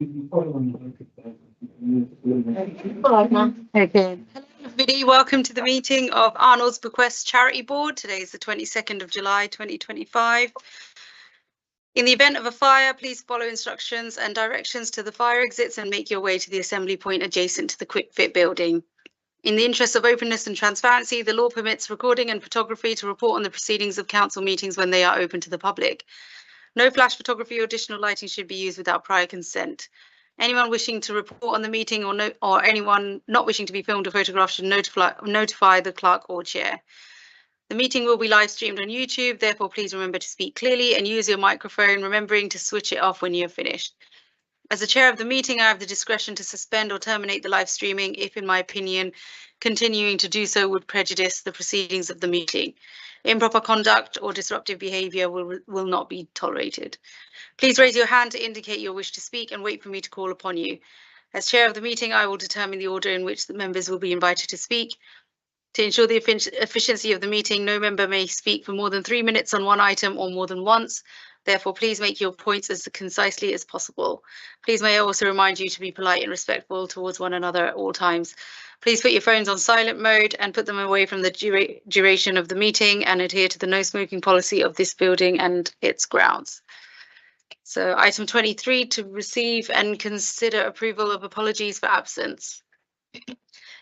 Okay. Hello everybody, welcome to the meeting of Arnold's Bequest Charity Board. Today is the 22nd of July 2025. In the event of a fire, please follow instructions and directions to the fire exits and make your way to the assembly point adjacent to the Quick Fit building. In the interest of openness and transparency, the law permits recording and photography to report on the proceedings of council meetings when they are open to the public. No flash photography or additional lighting should be used without prior consent. Anyone wishing to report on the meeting or anyone not wishing to be filmed or photographed should notify the clerk or chair. The meeting will be live streamed on YouTube, therefore please remember to speak clearly and use your microphone, remembering to switch it off when you have finished. As the chair of the meeting, I have the discretion to suspend or terminate the live streaming if, in my opinion, continuing to do so would prejudice the proceedings of the meeting. Improper conduct or disruptive behaviour will not be tolerated. Please raise your hand to indicate your wish to speak and wait for me to call upon you. As chair of the meeting, I will determine the order in which the members will be invited to speak. To ensure the efficiency of the meeting, no member may speak for more than 3 minutes on one item or more than once. Therefore, please make your points as concisely as possible. Please may I also remind you to be polite and respectful towards one another at all times. Please put your phones on silent mode and put them away from the duration of the meeting and adhere to the no smoking policy of this building and its grounds. So item 23, to receive and consider approval of apologies for absence.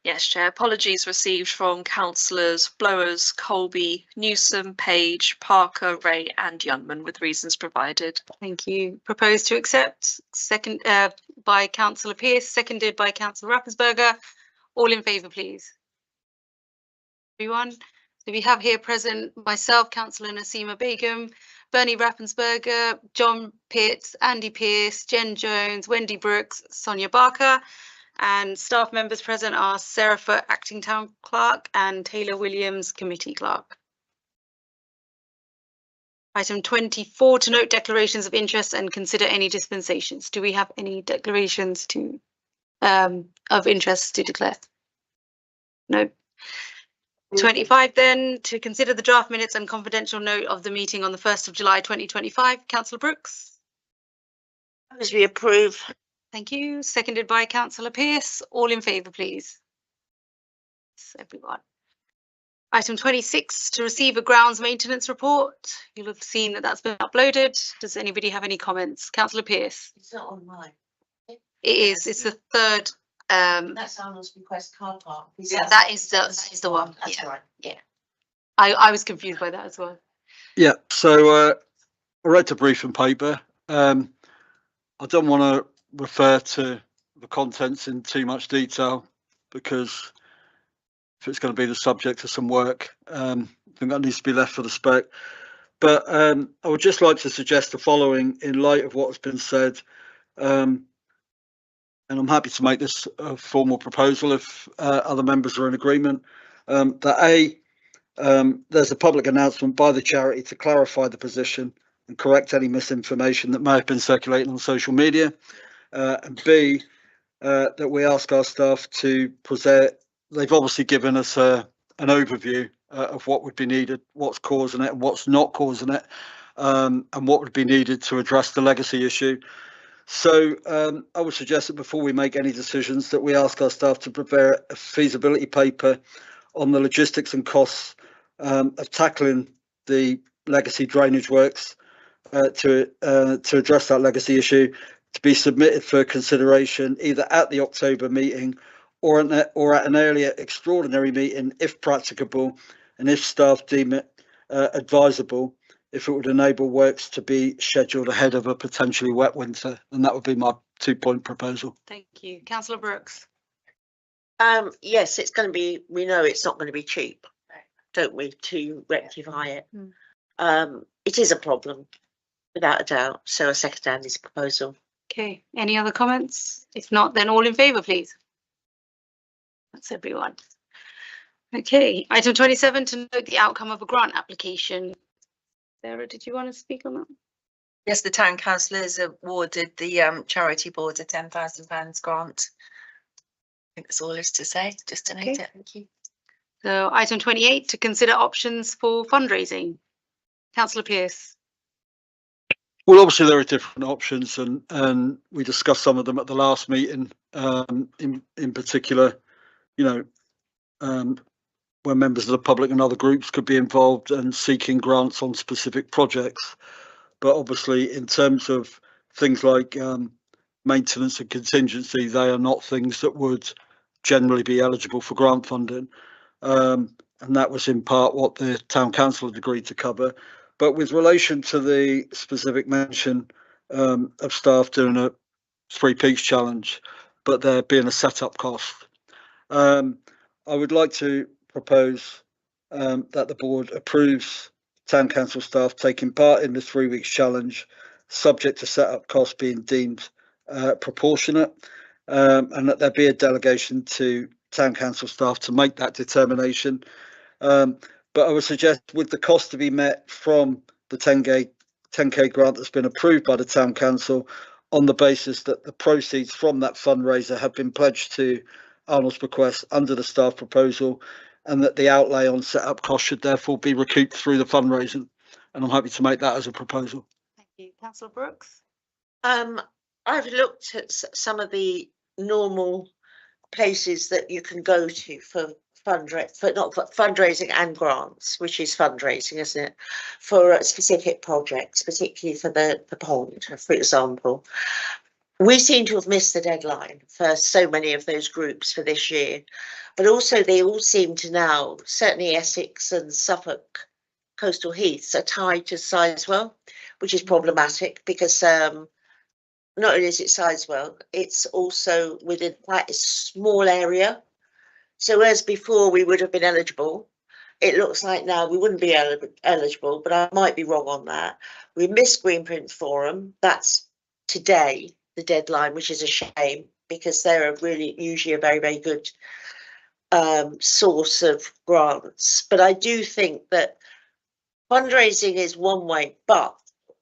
Yes, Chair. Apologies received from councillors Blowers, Colby, Newsom, Page, Parker, Ray and Youngman with reasons provided. Thank you. Proposed to accept, second by Councillor Pearce, seconded by Councillor Rappensberger. All in favour, please. Everyone. So we have here present myself, Councillor Nasima Begum, Bernie Rappensberger, John Pitts, Andy Pearce, Jen Jones, Wendy Brooks, Sonia Barker. And staff members present are Sarah Foote, Acting Town Clerk, and Taylor Williams, Committee Clerk. Item 24, to note declarations of interest and consider any dispensations. Do we have any declarations to of interest to declare? No. 25 then, to consider the draft minutes and confidential note of the meeting on the 1st of July 2025. Councillor Brooks. As we approve. Thank you. Seconded by Councillor Pearce. All in favour, please. Yes, everyone. Item 26, to receive a grounds maintenance report. You'll have seen that that's been uploaded. Does anybody have any comments? Councillor Pearce. It's not on mine. It is. It's the third. That's Arnold's Bequest car park. Yeah, that is the one. That's right. Yeah. I was confused by that as well. Yeah. So I read the briefing paper. I don't want to refer to the contents in too much detail because if it's going to be the subject of some work, I think that needs to be left for the spec. But I would just like to suggest the following in light of what has been said, and I'm happy to make this a formal proposal if other members are in agreement, that there's a public announcement by the charity to clarify the position and correct any misinformation that may have been circulating on social media. And B, that we ask our staff to present. They've obviously given us an overview of what would be needed, what's causing it and what's not causing it, and what would be needed to address the legacy issue. So I would suggest that before we make any decisions that we ask our staff to prepare a feasibility paper on the logistics and costs of tackling the legacy drainage works to address that legacy issue, to be submitted for consideration either at the October meeting or at an earlier extraordinary meeting if practicable, and if staff deem it advisable, if it would enable works to be scheduled ahead of a potentially wet winter. And that would be my 2-point proposal. Thank you. Councillor Brooks. Yes, it's going to be, we know it's not going to be cheap, don't we, to rectify it. It is a problem, without a doubt. So I second Andy's proposal. Okay, any other comments? If not, then all in favour, please. That's everyone. Okay, item 27, to note the outcome of a grant application. Sarah, did you want to speak on that? Yes, the town council has awarded the charity board a £10,000 grant. I think that's all there is to say, just to note it. Thank you. So item 28, to consider options for fundraising. Councillor Pearce. Well, obviously there are different options, and we discussed some of them at the last meeting. In particular, you know, where members of the public and other groups could be involved and seeking grants on specific projects. But obviously, in terms of things like maintenance and contingency, they are not things that would generally be eligible for grant funding. And that was in part what the town council had agreed to cover. But with relation to the specific mention of staff doing a 3 Peaks challenge, but there being a setup cost, I would like to propose that the board approves town council staff taking part in the 3 weeks challenge, subject to setup costs being deemed proportionate, and that there be a delegation to town council staff to make that determination. But I would suggest, with the cost to be met from the 10K grant that's been approved by the town council, on the basis that the proceeds from that fundraiser have been pledged to Arnold's Bequest under the staff proposal, and that the outlay on set-up costs should therefore be recouped through the fundraising. And I'm happy to make that as a proposal. Thank you. Councillor Brooks? I've looked at some of the normal places that you can go to for fundraising and grants, which is fundraising, isn't it, for specific projects, particularly for the pond, for example. We seem to have missed the deadline for so many of those groups for this year, but also they all seem to now, certainly Essex and Suffolk coastal heaths, are tied to Sizewell, which is problematic because not only is it Sizewell, it's also within quite a small area. So whereas before we would have been eligible, it looks like now we wouldn't be eligible, but I might be wrong on that. We missed Greenprint Forum. That's today, the deadline, which is a shame because they're really usually a very, very good source of grants. But I do think that fundraising is one way, but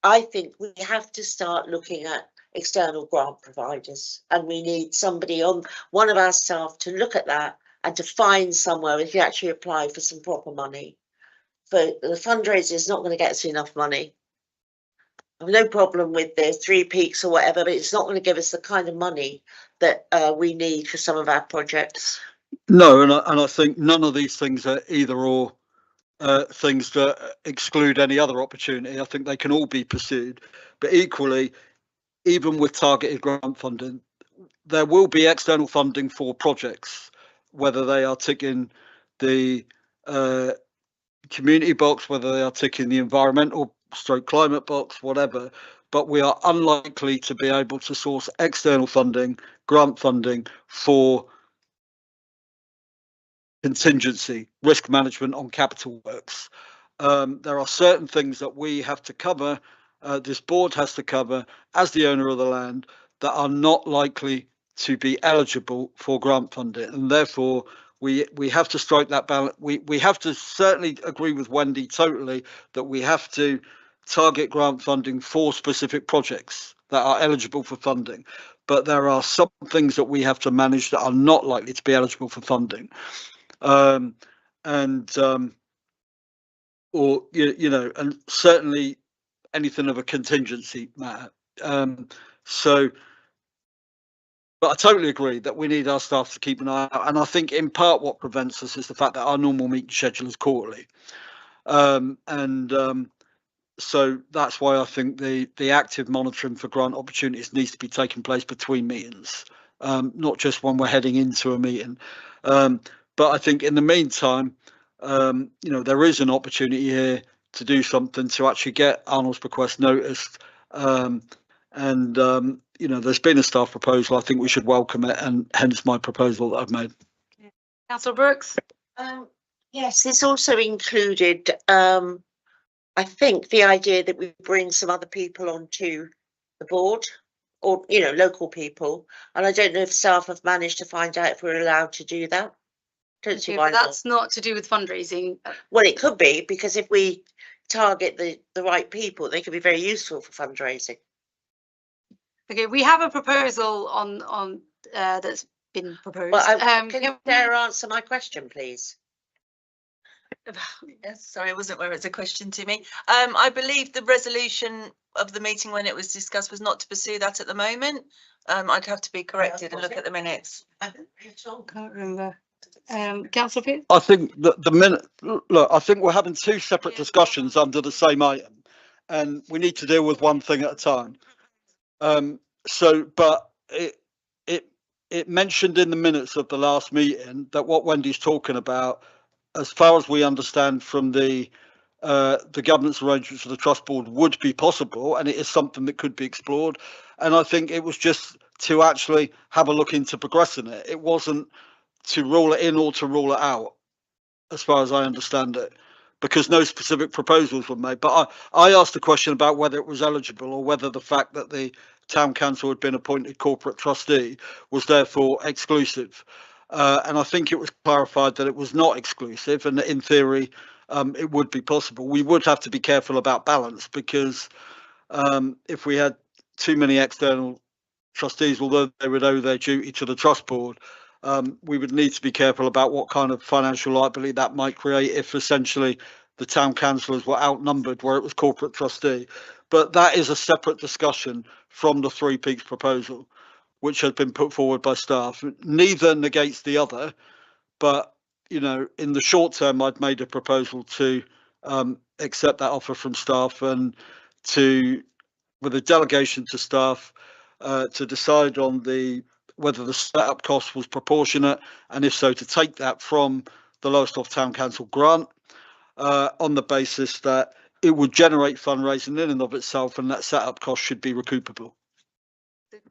I think we have to start looking at external grant providers, and we need somebody on one of our staff to look at that and to find somewhere if you actually apply for some proper money. But the fundraiser is not going to get us enough money. I have no problem with the 3 Peaks or whatever, but it's not going to give us the kind of money that we need for some of our projects. No, and I think none of these things are either or things that exclude any other opportunity. I think they can all be pursued, but equally, even with targeted grant funding, there will be external funding for projects, whether they are ticking the community box, whether they are ticking the environmental / climate box, whatever. But we are unlikely to be able to source external funding, grant funding for contingency, risk management on capital works. There are certain things that we have to cover, this board has to cover as the owner of the land, that are not likely to be eligible for grant funding, and therefore we have to strike that balance. We have to certainly agree with Wendy totally that we have to target grant funding for specific projects that are eligible for funding, but there are some things that we have to manage that are not likely to be eligible for funding, or you know, and certainly anything of a contingency matter. But I totally agree that we need our staff to keep an eye out. And I think in part what prevents us is the fact that our normal meeting schedule is quarterly. So that's why I think the active monitoring for grant opportunities needs to be taking place between meetings, not just when we're heading into a meeting. But I think in the meantime, you know, there is an opportunity here to do something to actually get Arnold's Bequest noticed. You know, there's been a staff proposal. I think we should welcome it, and hence my proposal that I've made. Councillor Brooks? Yes, this also included, I think, the idea that we bring some other people onto the board, or, you know, local people. And I don't know if staff have managed to find out if we're allowed to do that. Don't see why But that's not to do with fundraising. Well, it could be, because if we target the right people, they could be very useful for fundraising. Okay, we have a proposal on that's been proposed. Well, can Sarah answer my question, please? Yes, sorry, I wasn't aware it's a question to me. I believe the resolution of the meeting when it was discussed was not to pursue that at the moment. I'd have to be corrected and look at the minutes. Can't remember. Councillor Pearce? I think that the minute, look, I think we're having two separate discussions under the same item, and we need to deal with one thing at a time. But it mentioned in the minutes of the last meeting that what Wendy's talking about, as far as we understand from the governance arrangements of the trust board, would be possible, and it is something that could be explored. And I think it was just to actually have a look into progressing it. It wasn't to rule it in or to rule it out, as far as I understand it, because no specific proposals were made. But I asked a question about whether it was eligible, or whether the fact that the town council had been appointed corporate trustee was therefore exclusive. And I think it was clarified that it was not exclusive, and that in theory it would be possible. We would have to be careful about balance, because if we had too many external trustees, although they would owe their duty to the trust board, we would need to be careful about what kind of financial liability that might create if essentially the town councillors were outnumbered where it was corporate trustee. But that is a separate discussion from the Three Peaks proposal, which had been put forward by staff. Neither negates the other, but in the short term, I'd made a proposal to accept that offer from staff, and with a delegation to staff to decide on whether the setup cost was proportionate, and if so, to take that from the Lowestoft Town Council grant on the basis that it would generate fundraising in and of itself, and that setup cost should be recoupable.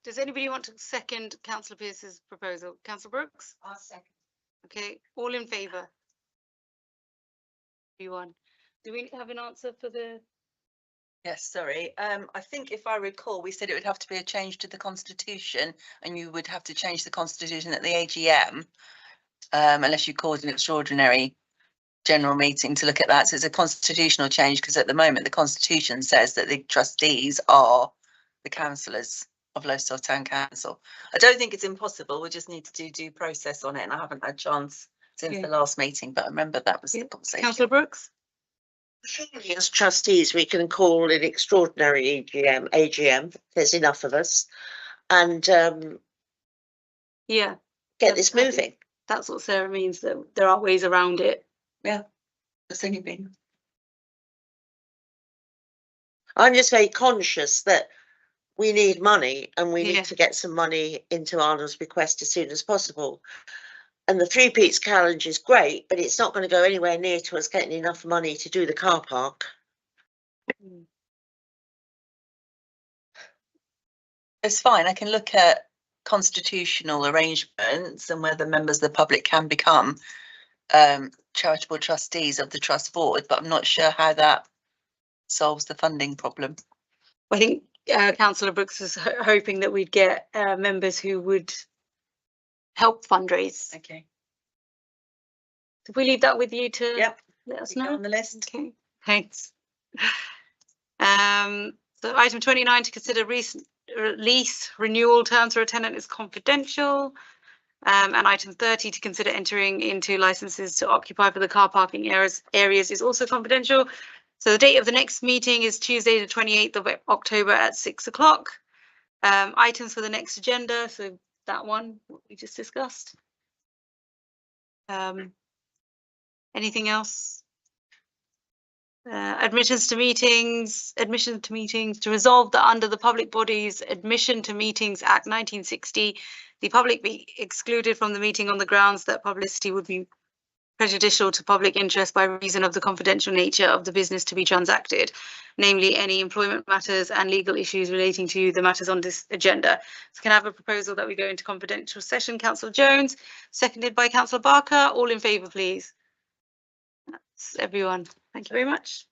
Does anybody want to second Councillor Pearce's proposal? Councillor Brooks? I'll second. Okay, all in favour? Everyone. Do we have an answer for the? Yes, sorry. I think if I recall, we said it would have to be a change to the constitution, and you would have to change the constitution at the AGM, unless you called an extraordinary general meeting to look at that. So it's a constitutional change, because at the moment the constitution says that the trustees are the councillors of Lowestoft Town Council. I don't think it's impossible. We just need to do due process on it, and I haven't had a chance since the last meeting, but I remember that was the conversation. Councillor Brooks? Surely as trustees, we can call an extraordinary AGM, there's enough of us, and Yeah, get this moving. that's what Sarah means, that there are ways around it. Yeah, it's only been. I'm just very conscious that we need money, and we Yeah. need to get some money into Arnold's bequest as soon as possible. And the Three Peaks challenge is great, but it's not going to go anywhere near to us getting enough money to do the car park. It's fine. I can look at constitutional arrangements and whether members of the public can become charitable trustees of the trust board, but I'm not sure how that solves the funding problem. I think Councillor Brooks was hoping that we'd get members who would help fundraise. Okay. If we leave that with you to let us know On the list. Okay, thanks. So item 29, to consider recent lease renewal terms for a tenant is confidential. And item 30, to consider entering into licenses to occupy for the car parking areas is also confidential. So the date of the next meeting is Tuesday, the 28th of October at 6 o'clock. Items for the next agenda, so that one, what we just discussed. Anything else? Admissions to meetings, to resolve that under the Public Bodies Admission to Meetings Act 1960, the public be excluded from the meeting on the grounds that publicity would be prejudicial to public interest by reason of the confidential nature of the business to be transacted, namely any employment matters and legal issues relating to the matters on this agenda. So can I have a proposal that we go into confidential session? Councillor Jones, seconded by Councillor Barker. All in favour, please. That's everyone. Thank you very much.